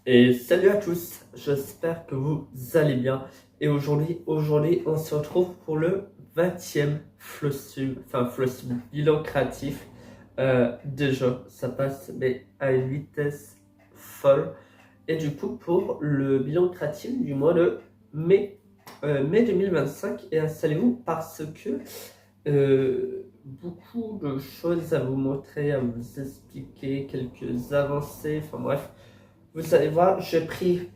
Et salut à tous, j'espère que vous allez bien. Et aujourd'hui, on se retrouve pour le 20e Flossum bilan créatif. Déjà, ça passe mais à une vitesse folle. Et du coup, pour le bilan créatif du mois de mai 2025, et installez-vous parce que beaucoup de choses à vous montrer, à vous expliquer, quelques avancées, enfin bref. Vous allez voir, j'ai pris.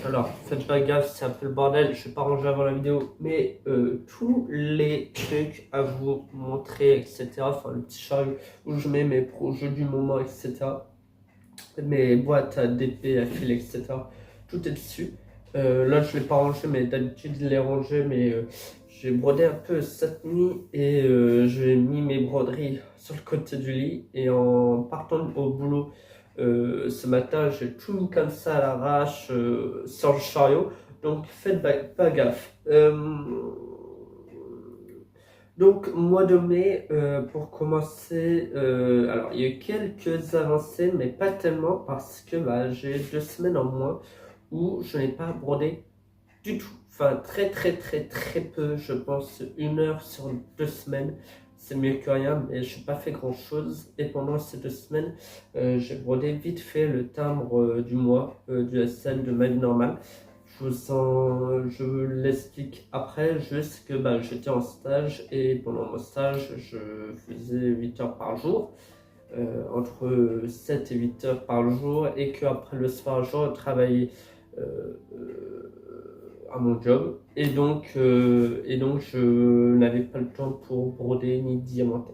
Alors, faites pas gaffe, c'est un peu le bordel, je vais pas ranger avant la vidéo, mais tous les trucs à vous montrer, etc. Enfin, le petit chariot où je mets mes projets du moment, etc. Mes boîtes à DP, à fil, etc. Tout est dessus. Là, je l'ai pas rangé, mais d'habitude, je l'ai rangé, mais j'ai brodé un peu cette nuit et j'ai mis mes broderies sur le côté du lit. Et en partant au boulot, ce matin, j'ai tout mis comme ça à l'arrache sur le chariot. Donc faites pas gaffe. Donc mois de mai, pour commencer, alors il y a eu quelques avancées, mais pas tellement parce que j'ai 2 semaines en moins où je n'ai pas brodé du tout. Enfin très peu, je pense 1 heure sur 2 semaines. C'est mieux que rien, mais je n'ai pas fait grand chose. Et pendant ces 2 semaines, j'ai brodé vite fait le timbre du mois du SL de ma vie normale. Je vous l'explique après, juste que j'étais en stage et pendant mon stage, je faisais 8 heures par jour, entre 7 et 8 heures par jour, et qu'après le soir, je travaillais à mon job, et donc je n'avais pas le temps pour broder ni diamanter.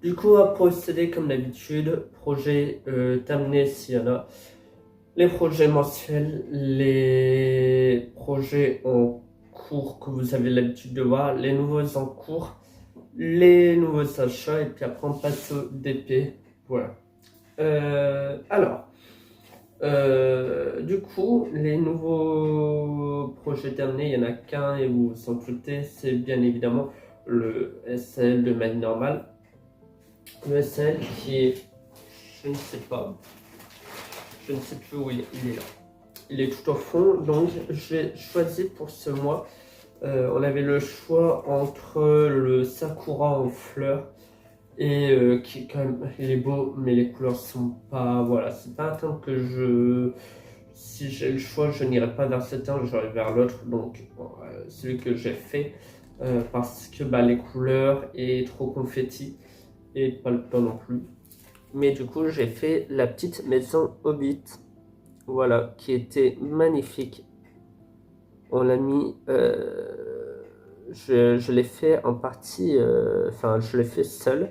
Du coup, à procéder comme d'habitude, projet terminé s'il y en a. Les projets mensuels, les projets en cours que vous avez l'habitude de voir, les nouveaux en cours, les nouveaux achats, et puis après on passe au DP. Voilà. Du coup, les nouveaux projets terminés, il n'y en a qu'un et vous vous en doutez, c'est bien évidemment le SL de manière normale. Le SL qui est, je ne sais pas, je ne sais plus où il est là. Il est tout au fond, donc j'ai choisi pour ce mois. On avait le choix entre le Sakura en fleurs et qui quand même il est beau, mais les couleurs sont pas. Voilà, c'est pas un teint que je. Si j'ai le choix, je n'irai pas vers ce teint, j'irai vers l'autre. Donc celui que j'ai fait parce que les couleurs est trop confetti et pas le temps non plus. Mais du coup, j'ai fait la petite maison Hobbit. Voilà, qui était magnifique. On l'a mis. Je l'ai fait en partie. Enfin, je l'ai fait seul.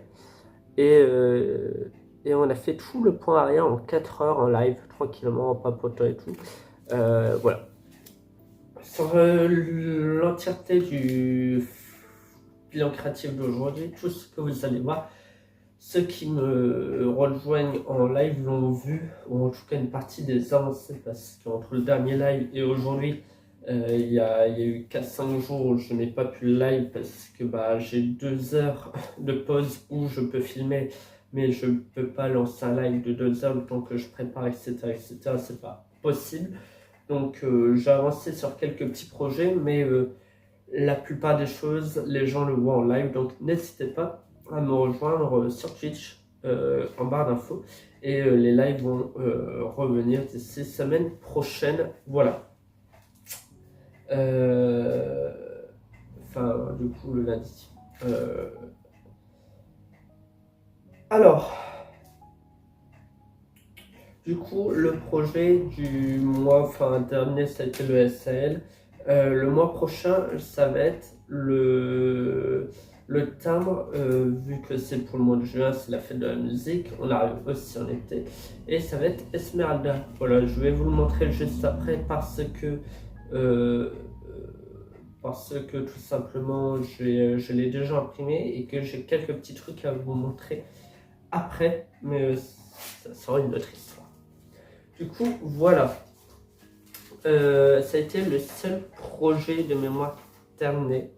Et on a fait tout le point arrière en 4 heures en live, tranquillement, en papotant et tout. Voilà. Sur l'entièreté du bilan créatif d'aujourd'hui, tout ce que vous allez voir, ceux qui me rejoignent en live l'ont vu, ou en tout cas une partie des avancées, parce qu'entre le dernier live et aujourd'hui, il y a eu 4-5 jours où je n'ai pas pu live parce que j'ai 2 heures de pause où je peux filmer, mais je ne peux pas lancer un live de 2 heures le temps que je prépare, etc. etc. C'est pas possible. Donc j'ai avancé sur quelques petits projets, mais la plupart des choses, les gens le voient en live, donc n'hésitez pas à me rejoindre sur Twitch en barre d'infos et les lives vont revenir d'ici semaine prochaine. Voilà. Enfin, du coup, le lundi. Alors, du coup, le projet du mois, dernier, ça a été le SAL. Le mois prochain, ça va être le timbre, vu que c'est pour le mois de juin, c'est la fête de la musique, on arrive aussi en été, et ça va être Esmeralda. Voilà, je vais vous le montrer juste après euh, parce que tout simplement, je l'ai déjà imprimé et que j'ai quelques petits trucs à vous montrer après, mais ça sera une autre histoire. Du coup, voilà. Ça a été le seul projet de mémoire terminé.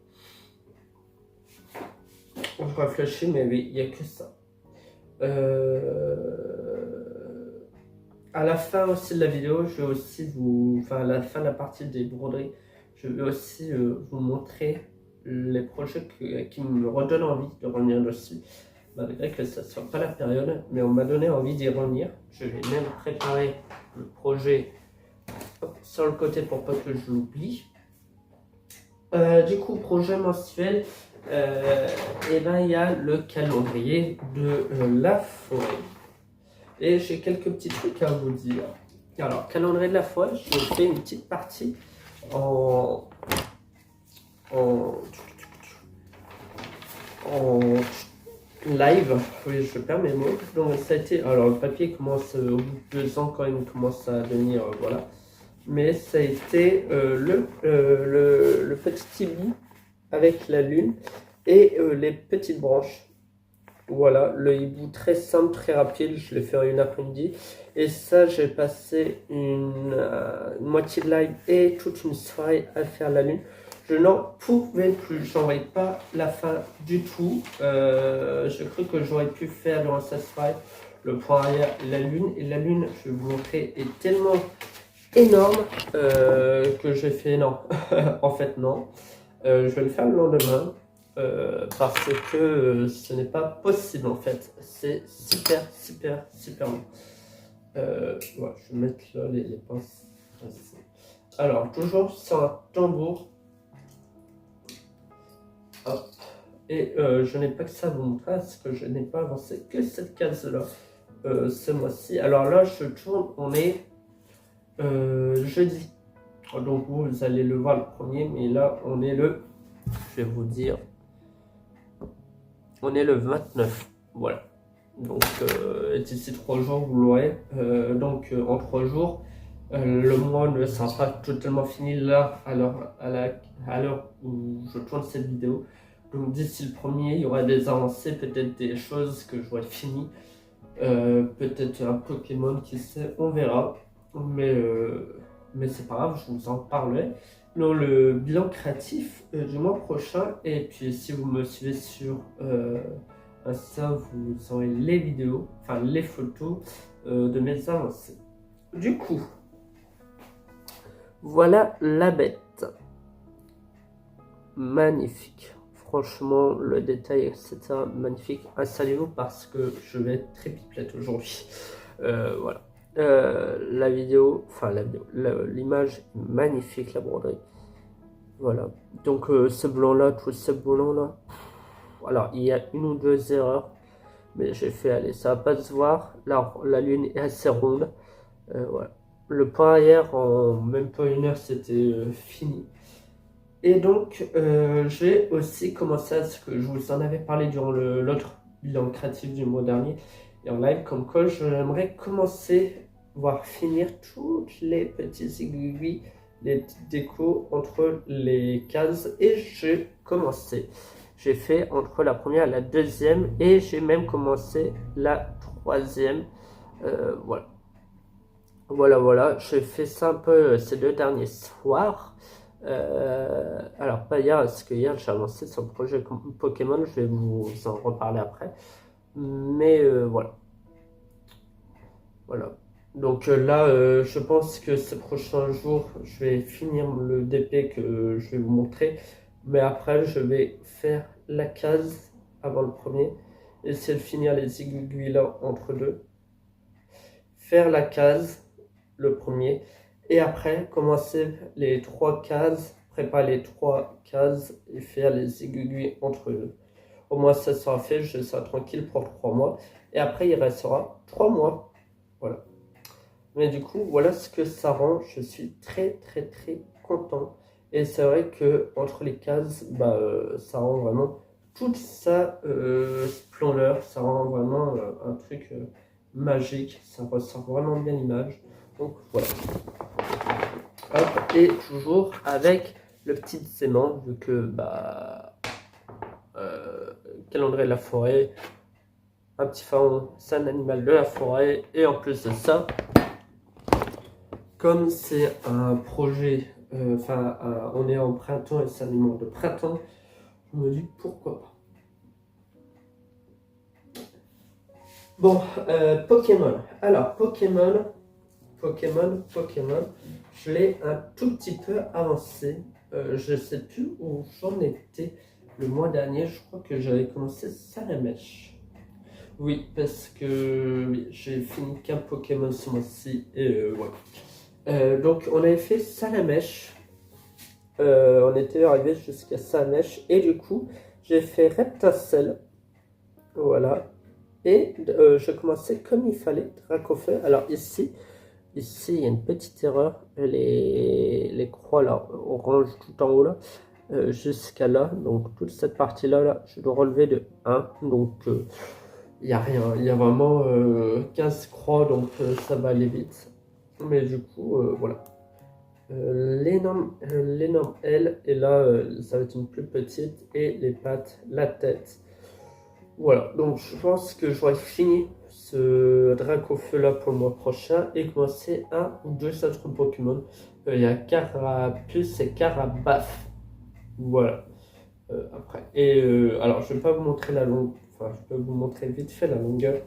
Je réfléchis, mais oui, il n'y a que ça. à la fin aussi de la vidéo, je vais aussi enfin à la fin de la partie des broderies, je vais aussi vous montrer les projets qui me redonnent envie de revenir dessus. Malgré que ça ne soit pas la période, mais on m'a donné envie d'y revenir. Je vais même préparer le projet sur le côté pour pas que je l'oublie. Du coup, projet mensuel, et ben il y a le calendrier de la forêt. Et j'ai quelques petits trucs à vous dire. Alors, calendrier de la forêt, je fais une petite partie en live, oui, je perds mes mots. Donc ça a été, alors le papier commence au bout de 2 ans quand il commence à devenir, voilà. Mais ça a été le petit hibou avec la lune et les petites branches. Voilà, le hibou très simple, très rapide, je l'ai fait en une après-midi. Et ça, j'ai passé une moitié de live et toute une soirée à faire la lune. Je n'en pouvais plus, j'en voyais pas la fin du tout. J'ai cru que j'aurais pu faire durant cette soirée le point arrière, la lune. Et la lune, je vais vous montrer, est tellement énorme que j'ai fait non. En fait, non. Je vais le faire le lendemain. Parce que ce n'est pas possible en fait, c'est super long. Ouais, je vais mettre là les pinces. Alors, toujours sur un tambour. Hop. Et je n'ai pas que ça à vous montrer parce que je n'ai pas avancé que cette case là ce mois-ci. Alors là, je tourne, on est jeudi. Donc vous allez le voir le premier, mais là on est le, je vais vous dire, on est le 29, voilà. Donc d'ici 3 jours vous l'aurez. Donc en 3 jours, le mois ne sera pas totalement fini là à l'heure où je tourne cette vidéo. Donc d'ici le premier, il y aura des avancées, peut-être des choses que j'aurai fini. Peut-être un Pokémon, qui sait, on verra. Mais c'est pas grave, je vous en parlerai dans le bilan créatif du mois prochain. Et puis si vous me suivez sur Insta, vous aurez les vidéos, enfin les photos de mes avancées. Du coup, voilà la bête. Magnifique. Franchement, le détail, etc. magnifique. Installez-vous parce que je vais être très pipelette aujourd'hui. Voilà. La vidéo, enfin l'image est magnifique, la broderie. Voilà. Donc ce blanc là, tout ce blanc là. Alors il y a une ou deux erreurs, mais j'ai fait aller, ça va pas se voir. La lune est assez ronde. Voilà. Le point arrière, en même pas une heure, c'était fini. Et donc, j'ai aussi commencé à ce que je vous en avais parlé durant l'autre bilan créatif du mois dernier et en live, comme quoi j'aimerais commencer, voire finir toutes les petites aiguilles, les petites décos entre les cases. Et j'ai commencé. J'ai fait entre la première et la deuxième et j'ai même commencé la troisième. Voilà. Voilà, j'ai fait ça un peu ces 2 derniers soirs. Alors pas hier, parce que hier j'ai avancé sur le projet Pokémon, je vais vous en reparler après. Mais voilà. Donc là, je pense que ces prochains jours, je vais finir le DP que je vais vous montrer. Mais après, je vais faire la case avant le premier. Essayer de finir les aiguilles là entre deux. Faire la case, le premier. Et après, commencer les 3 cases, préparer les 3 cases et faire les aiguilles entre eux. Au moins, ça sera fait, je serai tranquille pour 3 mois. Et après, il restera 3 mois. Voilà. Mais du coup, voilà ce que ça rend. Je suis très content. Et c'est vrai que entre les cases, ça rend vraiment toute sa splendeur. Ça rend vraiment un truc magique. Ça ressort vraiment bien l'image. Donc voilà. Hop, et toujours avec le petit aimant, vu que calendrier de la forêt, un petit pharaon, c'est un animal de la forêt, et en plus de ça, comme c'est un projet, on est en printemps et c'est un animal de printemps, je me dis pourquoi pas. Bon, Pokémon. Alors, Pokémon, Pokémon, je l'ai un tout petit peu avancé. Je sais plus où j'en étais le mois dernier. Je crois que j'avais commencé Salamèche. Oui, parce que oui, j'ai fini qu'un Pokémon ce mois-ci. Et ouais. Donc, on avait fait Salamèche. On était arrivé jusqu'à Salamèche. Et du coup, j'ai fait Reptacel. Voilà. Et je commençais comme il fallait, Dracofeu. Alors ici, il y a une petite erreur. Les croix là, orange tout en haut là, jusqu'à là. Donc toute cette partie-là, là, je dois relever de 1. Donc il n'y a rien. Il y a vraiment 15 croix, donc ça va aller vite. Mais du coup, voilà. L'énorme L, et là, ça va être une plus petite. Et les pattes, la tête. Voilà, donc je pense que j'aurai fini ce Dracofeu là pour le mois prochain et commencer un ou deux autres Pokémon. Il y a Carapuce et Carabaf. Voilà, après. Et alors, je vais pas vous montrer la longue, enfin, je peux vous montrer vite fait la longueur,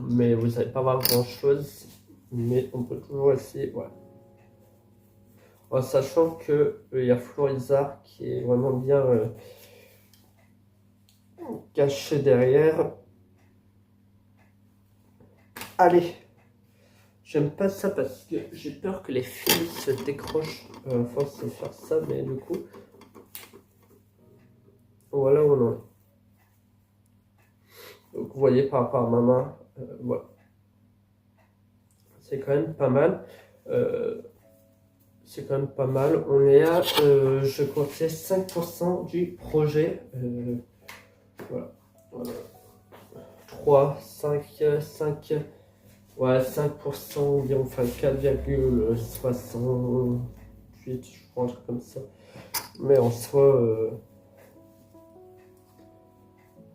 mais vous n'allez pas voir grand chose. Mais on peut toujours essayer, voilà. En sachant que il y a Florizard qui est vraiment bien caché derrière. Allez, j'aime pas ça parce que j'ai peur que les fils se décrochent à force de faire ça, mais du coup, voilà où on en est. Donc vous voyez par rapport à ma main, voilà. C'est quand même pas mal. C'est quand même pas mal. On est à, je comptais 5% du projet. Voilà. 3, 5, 5. Ouais, 5% environ, enfin 4,68, je crois, un truc comme ça. Mais en soi,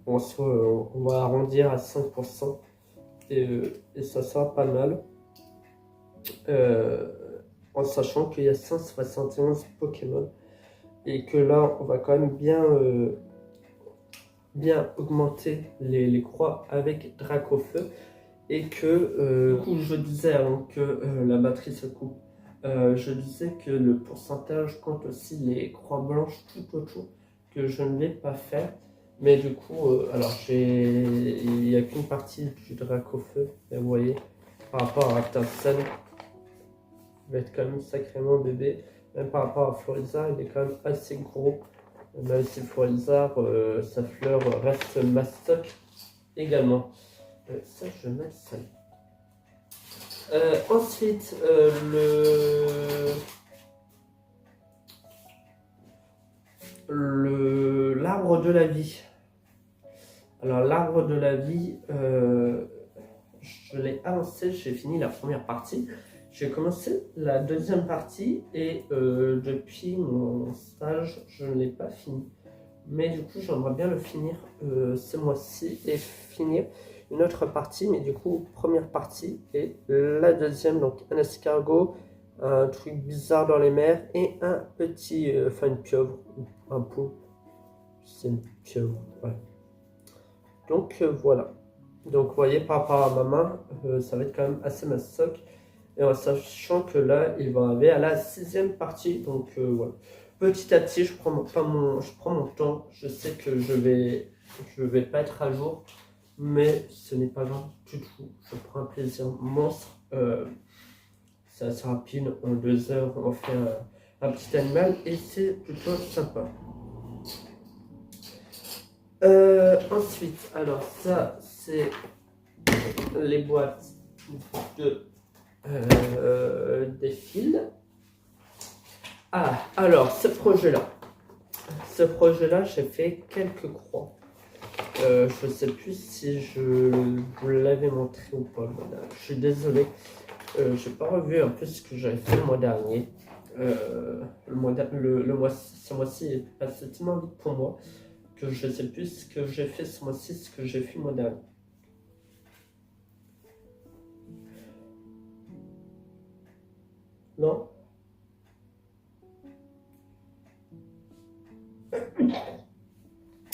on va arrondir à 5%. Et ça sera pas mal. En sachant qu'il y a 171 Pokémon. Et que là, on va quand même bien augmenter les croix avec Dracofeu. Et que, du coup, je disais avant que la batterie se coupe, je disais que le pourcentage compte aussi les croix blanches tout autour, que je ne vais pas faire. Mais du coup, alors il n'y a qu'une partie du Dracofeu, et vous voyez, par rapport à Raptorcel, il va être quand même sacrément bébé. Même par rapport à Florizard, il est quand même assez gros. Même si Florizard, sa fleur reste mastoc également. Ça, je mets ça. Ensuite, l'arbre de la vie. Alors, l'arbre de la vie, je l'ai avancé, j'ai fini la première partie. J'ai commencé la deuxième partie et depuis mon stage, je ne l'ai pas fini. Mais du coup, j'aimerais bien le finir ce mois-ci et finir une autre partie. Mais du coup, première partie et la deuxième, donc un escargot, un truc bizarre dans les mers et un petit, enfin une pieuvre, un pot. C'est une pieuvre, ouais. Donc voilà. Donc vous voyez, par rapport à ma main, ça va être quand même assez mastoc. Et en sachant que là, il va arriver à la 6e partie. Donc voilà. Petit à petit, je prends mon temps. Je sais que je vais pas être à jour, mais ce n'est pas grave du tout. Je prends un plaisir monstre. C'est assez rapide. En 2 heures, on fait un petit animal et c'est plutôt sympa. Ensuite, alors ça, c'est les boîtes des fils. Ah, alors ce projet-là, j'ai fait quelques croix. Je sais plus si je vous l'avais montré ou pas. Voilà. Je suis désolé. J'ai pas revu un peu ce que j'avais fait le mois dernier. Ce mois-ci est passé tellement vite pour moi que je sais plus ce que j'ai fait ce mois-ci, ce que j'ai fait le mois dernier. Non?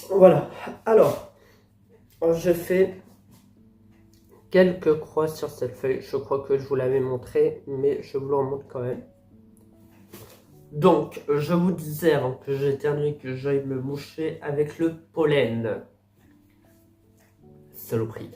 Voilà. Alors, j'ai fait quelques croix sur cette feuille. Je crois que je vous l'avais montré, mais je vous le remontre quand même. Donc, je vous disais avant que j'éternue que j'aille me moucher avec le pollen. Saloperie.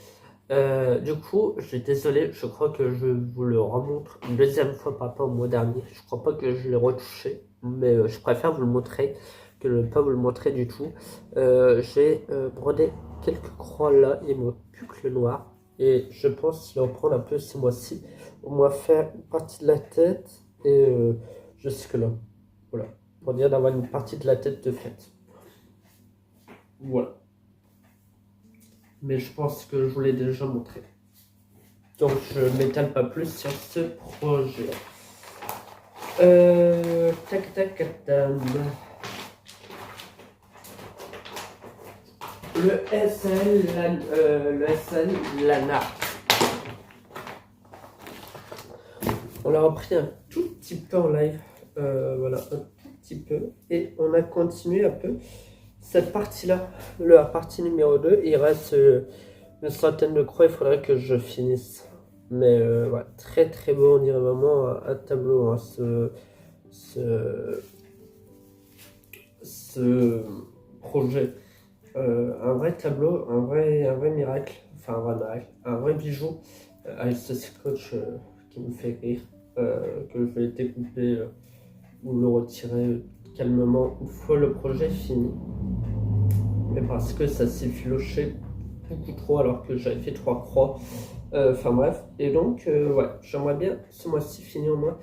Du coup, je suis désolé, je crois que je vous le remontre une deuxième fois par rapport au mois dernier. Je crois pas que je l'ai retouché, mais je préfère vous le montrer que ne pas vous le montrer du tout. J'ai brodé quelques croix là, il me manque plus que le noir. Et je pense le reprendre un peu ce mois-ci. On va faire une partie de la tête et jusque là. Voilà, pour dire d'avoir une partie de la tête de faite. Voilà. Mais je pense que je vous l'ai déjà montré. Donc je ne m'étale pas plus sur ce projet. Tac tac tac. Le SL Lana. On l'a repris un tout petit peu en live. Voilà, un tout petit peu. Et on a continué un peu cette partie-là. La partie numéro 2. Il reste une centaine de croix. Il faudrait que je finisse. Mais ouais, très très beau. On dirait vraiment un tableau. Hein, ce projet. Un vrai tableau, un vrai miracle, enfin un vrai miracle, un vrai bijou avec ce scotch qui me fait rire, que je vais découper ou le retirer calmement une fois le projet fini. Mais parce que ça s'est filoché beaucoup trop alors que j'avais fait 3 croix. Enfin bref, et donc ouais, j'aimerais bien ce mois-ci finir au moins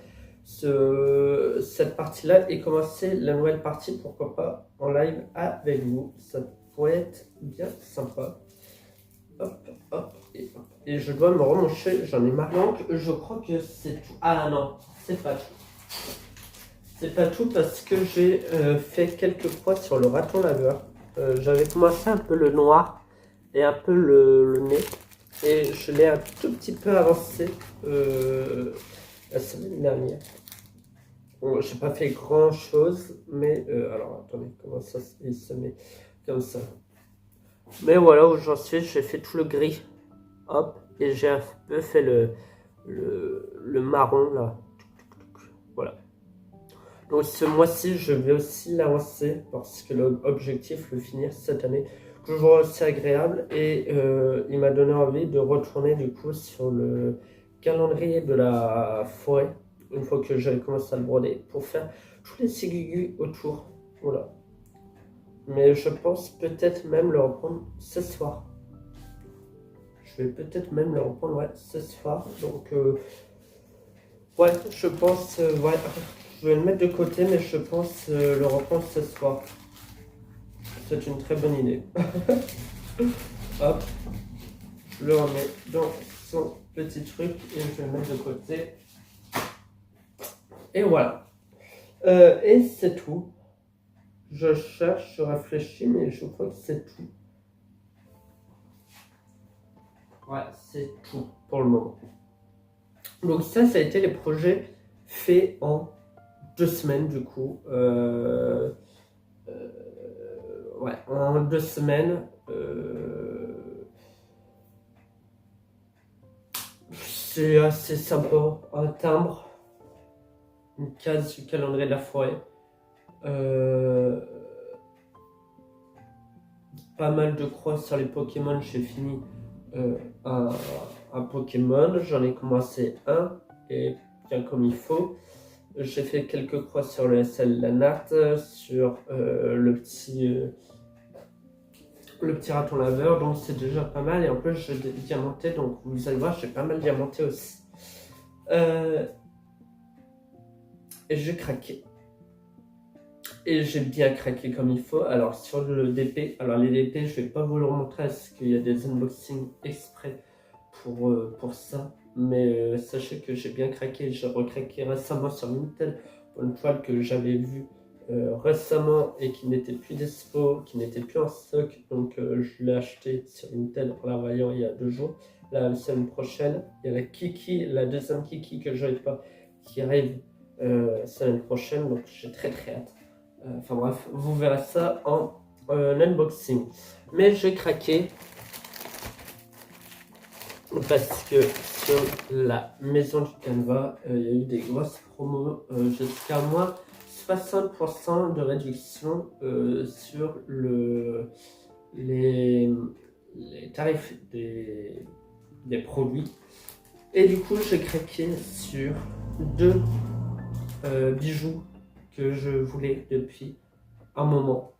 cette partie-là et commencer la nouvelle partie, pourquoi pas en live avec vous. Ça pourrait être bien sympa. Hop, hop, et hop. Et je dois me remoncher, j'en ai marre. Donc je crois que c'est tout. Ah non, c'est pas tout. C'est pas tout parce que j'ai fait quelques croix sur le raton laveur. J'avais commencé un peu le noir et un peu le nez. Et je l'ai un tout petit peu avancé la semaine dernière. Bon, j'ai pas fait grand chose, mais alors attendez, comment ça il se met comme ça. Mais voilà où j'en suis, j'ai fait tout le gris, hop, et j'ai un peu fait le marron là. Voilà. Donc ce mois-ci, je vais aussi l'avancer parce que l'objectif, le finir cette année, toujours aussi agréable et il m'a donné envie de retourner du coup sur le calendrier de la forêt une fois que j'avais commencé à le broder pour faire tous les siguigus autour. Voilà. Mais je pense peut-être même le reprendre ce soir. Je vais peut-être même le reprendre ouais, ce soir. Donc ouais, je pense ouais, je vais le mettre de côté, mais je pense le reprendre ce soir. C'est une très bonne idée. Hop, je le remets dans son petit truc et je vais le mettre de côté. Et voilà. Et c'est tout. Je cherche, je réfléchis, mais je crois que c'est tout. Ouais, c'est tout pour le moment. Donc ça a été les projets faits en 2 semaines du coup. Ouais, en 2 semaines. C'est assez sympa. Un timbre, une case du calendrier de la forêt. Pas mal de croix sur les Pokémon. J'ai fini un Pokémon. J'en ai commencé un et bien comme il faut. J'ai fait quelques croix sur le SL Lanart, sur le petit raton laveur, donc c'est déjà pas mal. Et en plus, j'ai diamanté, donc vous allez voir, j'ai pas mal diamanté aussi. Et j'ai craqué. Et j'ai bien craqué comme il faut. Alors sur le DP, alors les DP, je vais pas vous le remontrer parce qu'il y a des unboxings exprès pour ça. Mais sachez que j'ai bien craqué. J'ai recraqué récemment sur Vinted pour une toile que j'avais vue récemment et qui n'était plus dispo, qui n'était plus en stock. Donc je l'ai acheté sur Vinted en la voyant il y a 2 jours. La semaine prochaine, il y a la Kiki, la deuxième Kiki que je n'avais pas, qui arrive semaine prochaine. Donc j'ai très très hâte. Enfin bref, vous verrez ça en unboxing. Mais j'ai craqué. Parce que sur la maison du Canva, il y a eu des grosses promos jusqu'à moins 60% de réduction sur les, les tarifs des produits. Et du coup, j'ai craqué sur deux bijoux que je voulais depuis un moment,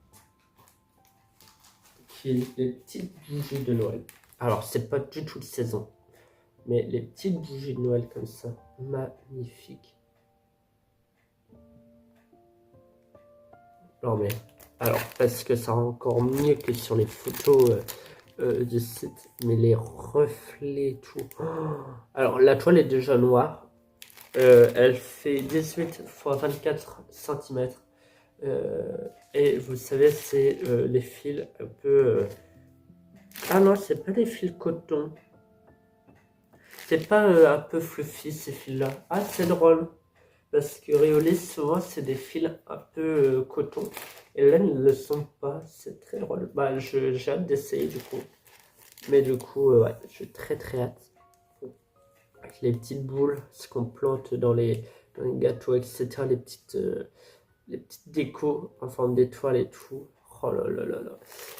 qui est les petites bougies de Noël. Alors, c'est pas du tout de saison, mais les petites bougies de Noël comme ça, magnifiques. Non mais, alors, parce que ça rend encore mieux que sur les photos du site, mais les reflets et tout. Alors, la toile est déjà noire. Elle fait 18 x 24 cm. Et vous savez, c'est les fils un peu... Ah non, c'est pas des fils coton. C'est pas un peu fluffy ces fils-là. Ah, c'est drôle. Parce que Riolis, souvent, c'est des fils un peu coton. Et là, ils ne le sont pas. C'est très drôle. Bah, j'ai hâte d'essayer du coup. Mais du coup, ouais, j'ai très hâte. Avec les petites boules, ce qu'on plante dans les gâteaux, etc. Les petites décos en forme d'étoile et tout. Oh là là là là.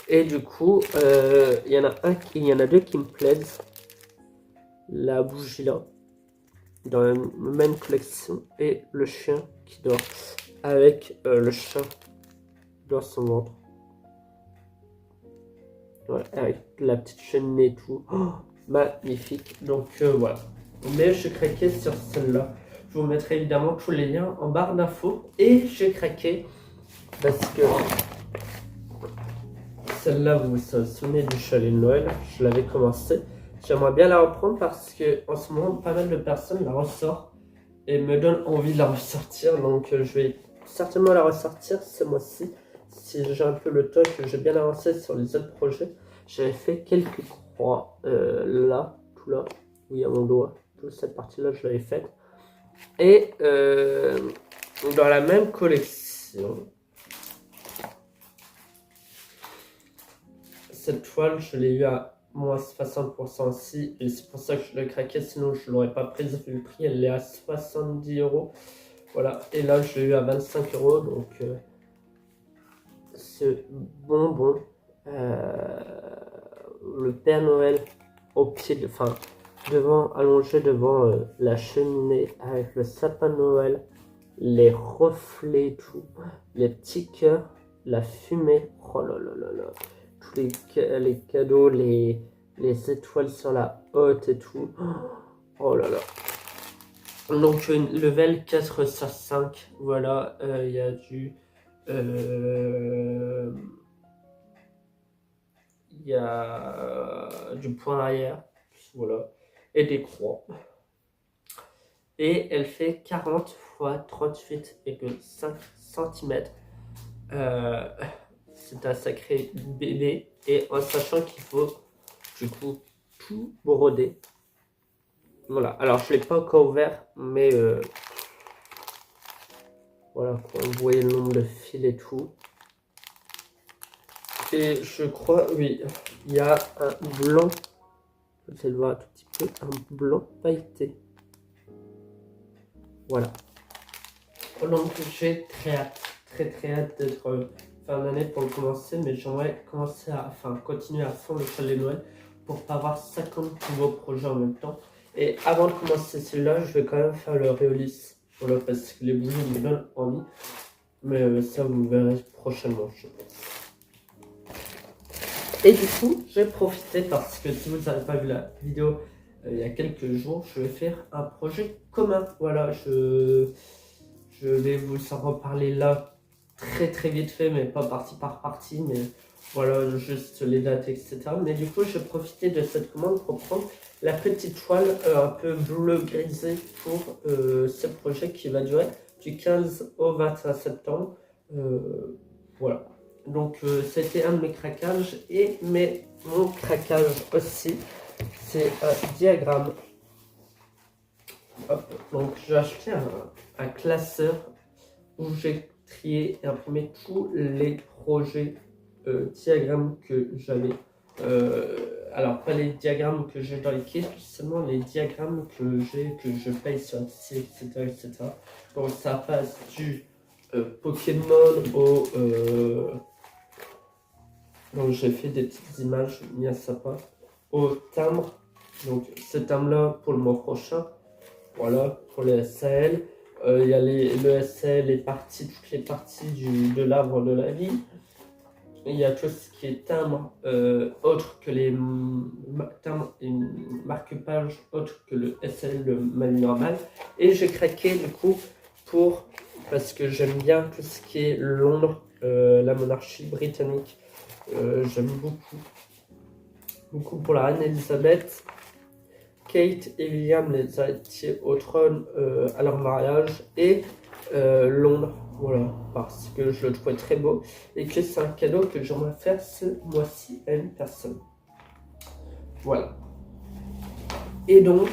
Et du coup, il y en a deux qui me plaisent. La bougie là, dans la même collection, et le chien qui dort avec le chat dans son ventre. Ouais, avec la petite cheminée et tout. Oh, magnifique. Donc voilà. Mais je craquais sur celle-là. Je vous mettrai évidemment tous les liens en barre d'infos. Et j'ai craqué parce que celle-là, vous vous souvenez du chalet de Noël, je l'avais commencé. J'aimerais bien la reprendre parce que en ce moment, pas mal de personnes la ressortent et me donnent envie de la ressortir. Donc je vais certainement la ressortir ce mois-ci. Si j'ai un peu le temps, que j'ai bien avancé sur les autres projets. J'avais fait quelques croix là, tout là, où il y a mon doigt. Toute cette partie-là, je l'avais faite. Et dans la même collection, cette toile, je l'ai eu à moins 60% aussi. Et c'est pour ça que je l'ai craqué, sinon je ne l'aurais pas prise vu le prix. Elle est à 70 euros. Voilà. Et là, je l'ai eu à 25 euros. Donc, ce bonbon, le Père Noël au pied, enfin, allongé devant la cheminée avec le sapin de Noël, les reflets, tout, les petits cœurs, la fumée. Oh là là là là. Tous les cadeaux, les étoiles sur la haute et tout. Oh là là. Donc une level 4 sur 5. Voilà, il y a il y a du point arrière. Voilà. Et des croix. Et elle fait 40 x 38,5 cm. C'est un sacré bébé. Et en sachant qu'il faut du coup tout broder. Voilà, alors je ne l'ai pas encore ouvert, mais voilà, quoi. Vous voyez le nombre de fils et tout. Et je crois, oui, il y a un blanc, je vais le voir un tout petit peu, un blanc pailleté. Voilà. Donc j'ai très hâte d'être fin d'année pour le commencer, mais j'aimerais continuer à fond le chalet de Noël pour pas avoir 50 nouveaux projets en même temps. Et avant de commencer celui-là, je vais quand même faire le Riolis. Voilà, parce que les bougies me donnent envie. Mais ça, vous verrez prochainement, je pense. Et du coup, j'ai profité parce que si vous n'avez pas vu la vidéo il y a quelques jours, je vais faire un projet commun. Voilà, je vais vous en reparler là très vite fait, mais pas partie par partie, mais voilà, juste les dates, etc. Mais du coup, j'ai profité de cette commande pour prendre la petite toile un peu bleu grisé pour ce projet qui va durer du 15 au 21 septembre. Voilà. Donc, c'était un de mes craquages mon craquage aussi, c'est un diagramme. Hop. Donc, j'ai acheté un classeur où j'ai trié et imprimé tous les projets diagrammes que j'avais alors pas les diagrammes que j'ai dans les kits, seulement les diagrammes que je paye sur Etsy, etc. Donc ça passe du Pokémon au... donc j'ai fait des petites images bien sympas, au timbre. Donc ce timbre-là pour le mois prochain, voilà, pour les SAL. Il y a le SL, toutes les parties de l'arbre de la vie. Il y a tout ce qui est timbre autre que les timbres et marque-page autre que le SL, le manuel normal. Et j'ai craqué du coup parce que j'aime bien tout ce qui est Londres, la monarchie britannique. J'aime beaucoup pour la reine Elisabeth. Kate et William, les héritiers au trône à leur mariage, et Londres, voilà, parce que je le trouvais très beau et que c'est un cadeau que j'aimerais faire ce mois-ci à une personne. Voilà. Et donc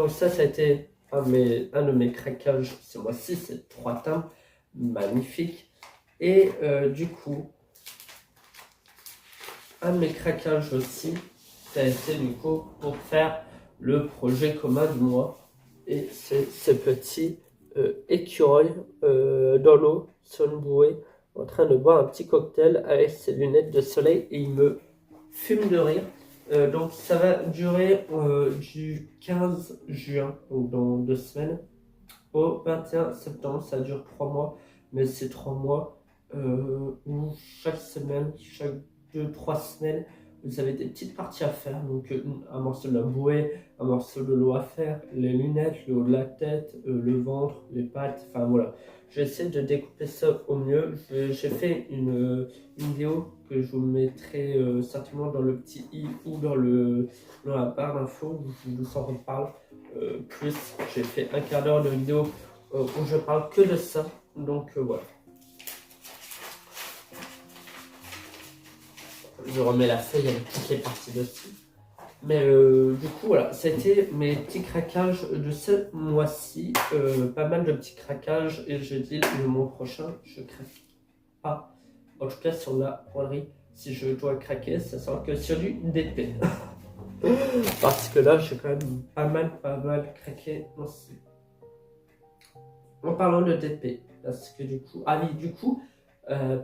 ça a été un de mes craquages ce mois-ci, c'est 3 timbres magnifiques. Et du coup, un de mes craquages aussi, ça a été du coup pour faire le projet commun du mois. Et c'est ce petit écureuil dans l'eau, sur une bouée, en train de boire un petit cocktail avec ses lunettes de soleil, et il me fume de rire. Donc ça va durer du 15 juin, donc dans 2 semaines, au 21 septembre. Ça dure 3 mois, mais c'est 3 mois où chaque semaine, chaque 2-3 semaines, vous avez des petites parties à faire. Donc un morceau de la bouée, un morceau de l'eau à faire, les lunettes, le haut de la tête, le ventre, les pattes, enfin voilà. J'essaie de découper ça au mieux. J'ai fait une vidéo que je vous mettrai certainement dans le petit i ou dans la barre d'infos où je vous en reparle plus. J'ai fait un quart d'heure de vidéo où je parle que de ça. Donc voilà. Je remets la feuille avec toutes les parties dessus. Mais du coup, voilà, c'était mes petits craquages de ce mois-ci. Pas mal de petits craquages. Et je dis le mois prochain, je craque pas. En tout cas, sur la broderie, si je dois craquer, ça sera que sur du DP. Parce que là, j'ai quand même pas mal craqué aussi. En parlant de DP, parce que du coup,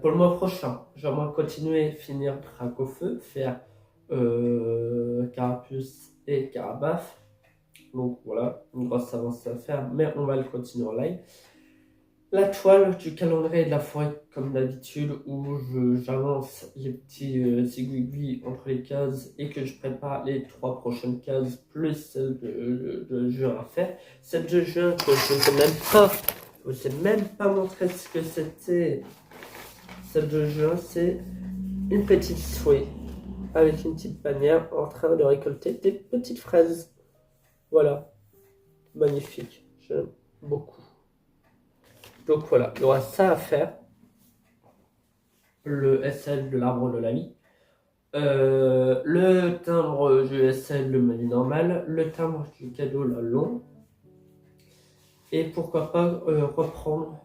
pour le mois prochain, j'aimerais continuer, finir Crac au feu, faire Carapuce et Carabaf. Donc voilà, une grosse avancée à faire, mais on va le continuer en live. La toile du calendrier de la forêt, comme d'habitude, où j'avance les petits aiguilles entre les cases et que je prépare les 3 prochaines cases, plus celle de juin à faire. Celle de juin que je ne sais même pas, je ne sais même pas montrer ce que c'était. Celle de juin, c'est une petite souhait avec une petite panière en train de récolter des petites fraises. Voilà, magnifique, j'aime beaucoup. Donc voilà, il y aura ça à faire. Le SL de l'arbre de la vie. Le timbre du SL, le menu normal. Le timbre du cadeau, la long. Et pourquoi pas reprendre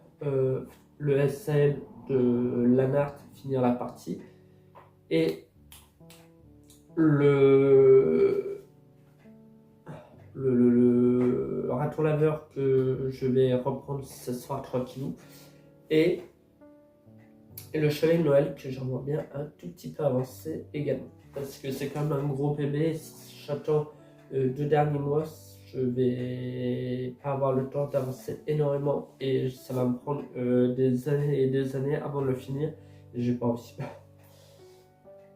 le SL de l'anart, finir la partie. Et le raton laveur que je vais reprendre ce soir tranquillou. Et le chalet de Noël que j'aimerais bien un tout petit peu avancer également. Parce que c'est quand même un gros bébé. J'attends 2 derniers mois. Je vais pas avoir le temps d'avancer énormément. Et ça va me prendre des années et des années avant de le finir. Et j'ai pas envie.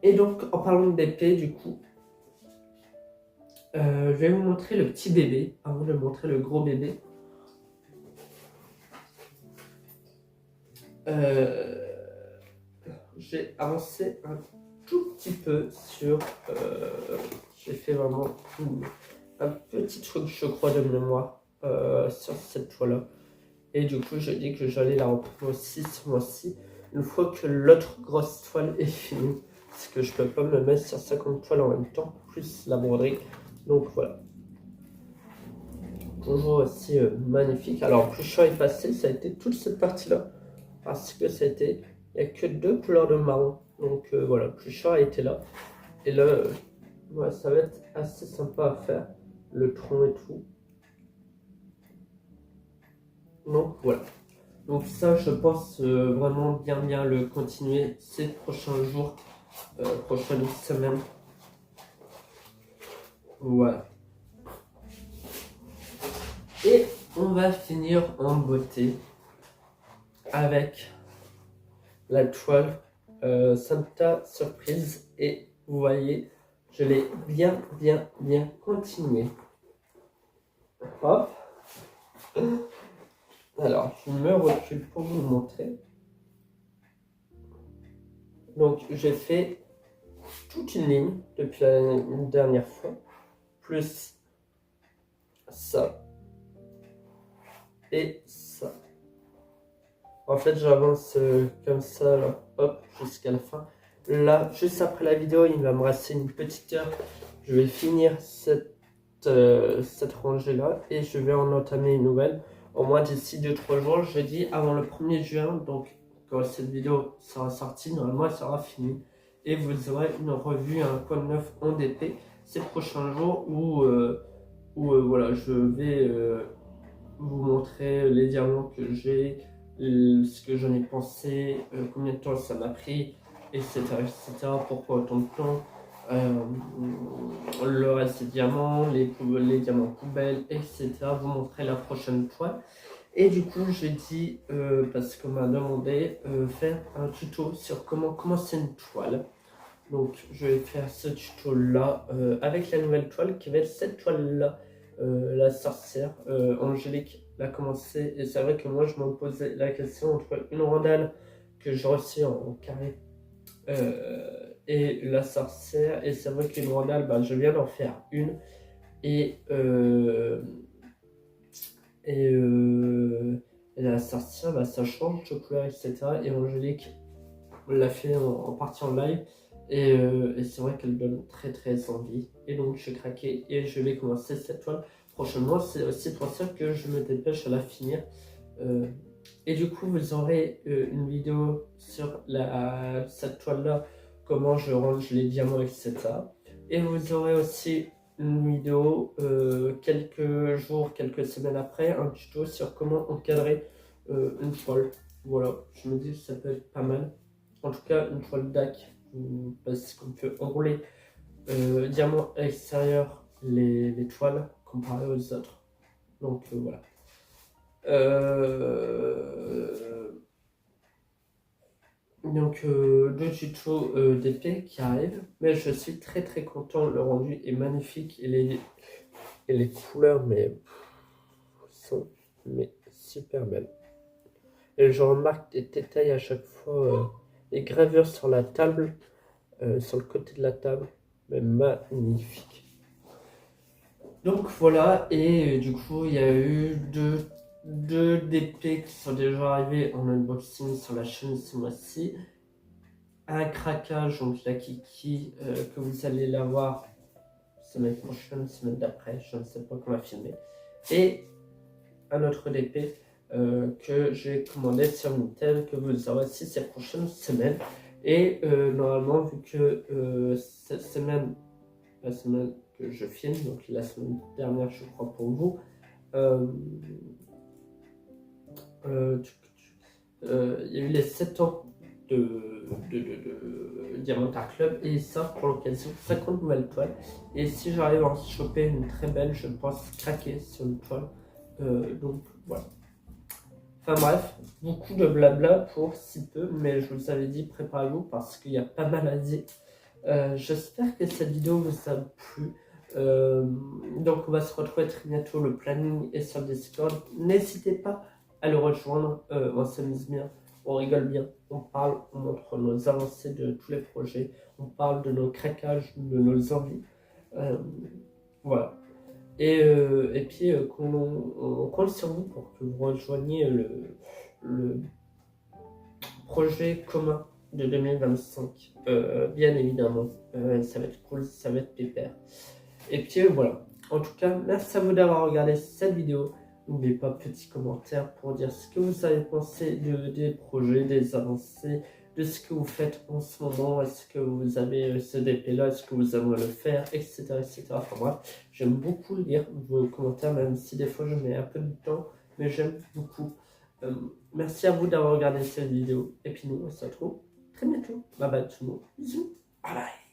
Et donc, en parlant d'épée, du coup, je vais vous montrer le petit bébé avant de montrer le gros bébé. J'ai avancé un tout petit peu sur... j'ai fait vraiment un petit truc, je crois, de mémoire sur cette toile-là. Et du coup, j'ai dit que j'allais la reprendre aussi ce mois-ci, une fois que l'autre grosse toile est finie. Parce que je peux pas me mettre sur 50 toiles en même temps, plus la broderie. Donc voilà. Toujours aussi magnifique. Alors, plus chaud est passé, ça a été toute cette partie-là. Parce que ça a été... Il n'y a que 2 couleurs de marron. Donc voilà, plus cher a été là. Et là, ouais, ça va être assez sympa à faire, le tronc et tout. Donc voilà. Donc ça, je pense vraiment bien le continuer ces prochains jours, prochaines semaines. Voilà. Et on va finir en beauté avec la toile Santa Surprise. Et vous voyez, je l'ai bien continué. Hop. Alors, je me recule pour vous montrer. Donc, j'ai fait toute une ligne depuis la dernière fois, plus ça et ça. En fait, j'avance comme ça, là, hop, jusqu'à la fin. Là, juste après la vidéo, il va me rester une petite heure. Je vais finir cette rangée-là et je vais en entamer une nouvelle. Au moins d'ici 2-3 jours, je dis avant le 1er juin. Donc, quand cette vidéo sera sortie, normalement, elle sera finie. Et vous aurez une revue, un code neuf en DP ces prochains jours où voilà, je vais vous montrer les diamants que j'ai, ce que j'en ai pensé, combien de temps ça m'a pris, etc. Pourquoi autant de temps, le reste des diamants, les diamants poubelles, etc. Vous montrer la prochaine toile. Et du coup, j'ai dit, parce qu'on m'a demandé, faire un tuto sur comment commencer une toile. Donc, je vais faire ce tuto-là avec la nouvelle toile qui va être cette toile-là. La sorcière Angélique l'a commencé et c'est vrai que moi je me posais la question entre une rondelle que j'ai reçue en carré et la sorcière, et c'est vrai qu'une rondelle, bah, je viens d'en faire une et la sorcière, bah, ça change de couleur, etc. Et Angélique l'a fait en partie en live. Et c'est vrai qu'elle donne très envie. Et donc j'ai craqué et je vais commencer cette toile prochainement. C'est aussi pour ça que je me dépêche à la finir. Et du coup, vous aurez une vidéo sur cette toile-là, comment je range les diamants, etc. Et vous aurez aussi une vidéo quelques jours, quelques semaines après, un tuto sur comment encadrer une toile. Voilà, je me dis que ça peut être pas mal. En tout cas, une toile DAC, parce qu'on peut enrouler diamant à l'extérieur les toiles comparé aux autres. Donc voilà. Donc deux tutos d'épée qui arrivent, mais je suis très content. Le rendu est magnifique et les couleurs sont super belles. Et je remarque des détails à chaque fois, les gravures sur la table, sur le côté de la table, mais magnifique. Donc voilà, et du coup il y a eu deux DP qui sont déjà arrivés en unboxing sur la chaîne ce mois-ci. Un craquage, donc la Kiki, que vous allez la voir semaine prochaine, semaine d'après, je ne sais pas comment filmer. Et un autre DP que j'ai commandé sur Vinted, que vous aurez aussi ces prochaines semaines. Et normalement, vu que cette semaine, la semaine que je filme, donc la semaine dernière, je crois pour vous, il y a eu les 7 ans de Diamantard Club et ils sortent pour l'occasion 50 nouvelles toiles. Et si j'arrive à en choper une très belle, je pense craquer sur une toile. Donc voilà. Enfin bref, beaucoup de blabla pour si peu, mais je vous avais dit, préparez-vous parce qu'il y a pas mal à dire. J'espère que cette vidéo vous a plu. Donc on va se retrouver très bientôt, le planning est sur Discord. N'hésitez pas à le rejoindre, on s'amuse bien, on rigole bien, on parle, on montre nos avancées de tous les projets, on parle de nos craquages, de nos envies. Voilà. Et puis on compte sur vous pour que vous rejoigniez le projet commun de 2025, bien évidemment. Ça va être cool, ça va être pépère. Et puis voilà. En tout cas, merci à vous d'avoir regardé cette vidéo. N'oubliez pas, petit commentaire pour dire ce que vous avez pensé des projets, des avancées, de ce que vous faites en ce moment. Est-ce que vous avez ce DP-là, est-ce que vous aimeriez le faire, etc. etc. Enfin bref, j'aime beaucoup lire vos commentaires, même si des fois je mets un peu de temps, mais j'aime beaucoup. Merci à vous d'avoir regardé cette vidéo. Et puis nous, on se retrouve très bientôt. Bye bye tout le monde. Bisous. Bye bye.